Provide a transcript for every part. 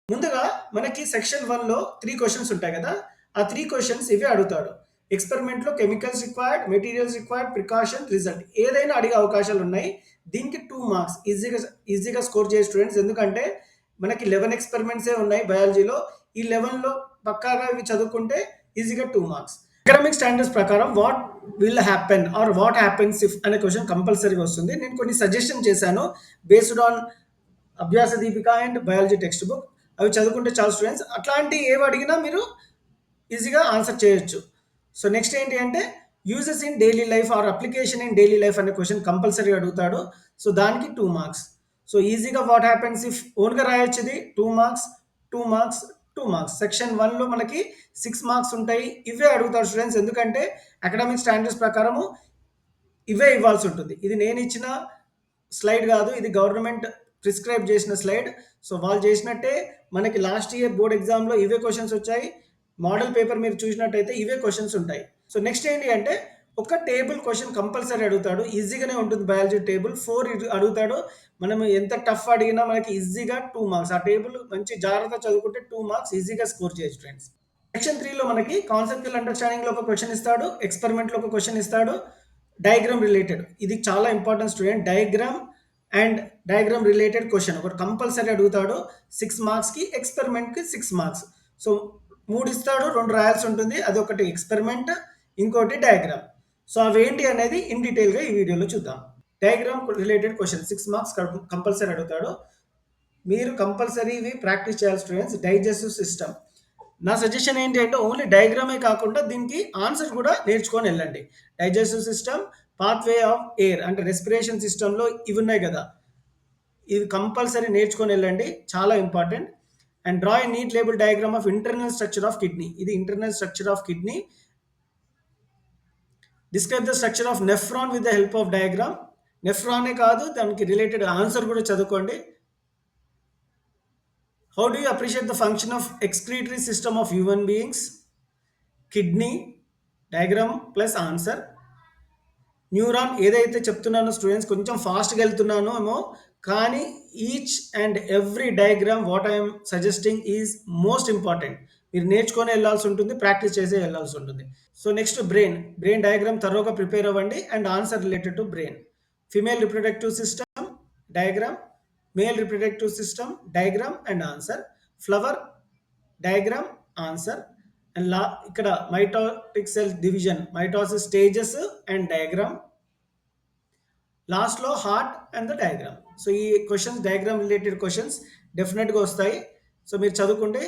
ముందుగా మనకి section 1లో 3 questions ఉంటాయి కదా! ఆ 3 క్వెషన్స్ ఇవే అడుగుతాడు. ఎక్స్‌పెరిమెంట్‌లో chemicals required, materials required, precaution, result ఏదైనా అడిగే అవకాశాలున్నాయి. దీనికి 2 మార్క్స్ ఈజీగా స్కోర్ చేయొచ్చు స్టూడెంట్స్. ఎందుకంటే మనకి 11 ఎక్స్‌పెరిమెంట్సే ఉన్నాయి బయాలజీలో. ఈ 11లో పక్కాగా ఇవి చదువుకుంటే ఈజీగా 2 మార్క్స్. అకాడమిక్ స్టాండర్డ్స్ ప్రకారం what will happen or what happens if అనే క్వెషన్ కంపల్సరీగా వస్తుంది. నేను కొన్ని సజెషన్ చేశాను బేస్డ్ ఆన్ అభ్యాస Deepika and biology text book. అవి చదువుకుంటే చాలు స్టూడెంట్స్. అట్లాంటివి ఏవి అడిగినా మీరు ఈజీగా ఆన్సర్ చేయొచ్చు. సో నెక్స్ట్ ఏంటి అంటే uses in daily life or application in daily life అనే క్వెషన్ కంపల్సరీ అడుగుతాడు. సో దానికి 2 మార్క్స్. సో ఈజీగా వాట్ హ్యాపెన్స్ ఇఫ్ ఓన్‌గా రాయొచ్చు ఇది 2 మార్క్స్, 2 మార్క్స్, 2 మార్క్స్. సెక్షన్ 1లో మనకి 6 మార్క్స్ ఉంటాయి. ఇవే అడుగుతాడు స్టూడెంట్స్. ఎందుకంటే అకాడమిక్ స్టాండర్డ్స్ ప్రకారము ఇవే ఇవ్వాల్సి ఉంటుంది. ఇది నేను ఇచ్చిన స్లైడ్ కాదు. ఇది గవర్నమెంట్ ప్రిస్క్రైబ్ చేసిన స్లైడ్. సో వాళ్ళు చేసినట్టే మనకి లాస్ట్ ఇయర్ బోర్డ్ ఎగ్జామ్‌లో ఇవే క్వెషన్స్ వచ్చాయి. మోడల్ పేపర్ మీరు చూసినట్టయితే ఇవే క్వెషన్స్ ఉంటాయి. సో నెక్స్ట్ ఏంటి అంటే ఒక టేబుల్ క్వెషన్ కంపల్సరీ అడుగుతాడు. ఈజీగానే ఉంటుంది బయాలజీ టేబుల్. 4 అడుగుతాడు. మనం ఎంత టఫ్ అడిగినా మనకి ఈజీగా 2 మార్క్స్. ఆ టేబుల్ మంచి జాగ్రత్తగా చదువుకుంటే 2 మార్క్స్ ఈజీగా స్కోర్ చేయొచ్చు ఫ్రెండ్స్. సెక్షన్ 3లో మనకి కాన్సెప్చువల్ అండర్‌స్టాండింగ్‌లో ఒక క్వెషన్ ఇస్తాడు. ఎక్స్‌పెరిమెంట్‌లో ఒక క్వెషన్ ఇస్తాడు. Diagram related. ఇది చాలా important student. Diagram related question ఒకటి కంపల్సరీ అడుగుతాడు. 6 మార్క్స్‌కి, ఎక్స్‌పెరిమెంట్‌కి 6 మార్క్స్. సో 3 ఇస్తాడు, 2 రాయాల్సి ఉంటుంది. అదొకటి ఎక్స్‌పెరిమెంట్, ఇంకోటి డయాగ్రామ్. సో అవేంటి అనేది ఇన్ డీటెయిల్‌గా ఈ వీడియోలో చూద్దాం. Diagram related question 6 marks compulsory అడుగుతాడు. మీరు కంపల్సరీ ఇవి ప్రాక్టీస్ చేయాలి స్టూడెంట్స్. Digestive system. నా సజెషన్ ఏంటి అంటే ఓన్లీ డయాగ్రామే కాకుండా దీనికి ఆన్సర్ కూడా నేర్చుకొని వెళ్ళండి. Digestive system, pathway of air అంటే రెస్పిరేషన్ సిస్టమ్‌లో ఇవి ఉన్నాయి కదా! ఇవి కంపల్సరీ నేర్చుకొని వెళ్ళండి. చాలా important. And draw a neat label diagram of internal structure of kidney. ఇది internal structure of kidney. Describe the structure of nephron with the help of diagram. నెఫ్రానే కాదు దానికి రిలేటెడ్ ఆన్సర్ కూడా చదువుకోండి. How do you appreciate the function of excretory system of human beings? Kidney, diagram plus answer. Neuron ఏదైతే చెప్తున్నానో students కొంచెం ఫాస్ట్‌గా వెళ్తున్నానో ఏమో, కానీ each and every diagram what I am suggesting is most important. మీరు నేర్చుకొని వెళ్ళాల్సి ఉంటుంది. ప్రాక్టీస్ చేసే వెళ్ళాల్సి ఉంటుంది. సో నెక్స్ట్ బ్రెయిన్ డయాగ్రామ్ థరోగా ప్రిపేర్ అవ్వండి and answer related to brain. Female reproductive system diagram, male reproductive system diagram and answer. Flower diagram, answer. And ఇక్కడ mitotic cell division, mitosis stages and diagram. లాస్ట్‌లో heart and the diagram. So ఈ questions diagram related questions డెఫినిట్‌గా వస్తాయి. So మీరు చదువుకుంటే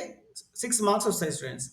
6 marks వస్తాయి students.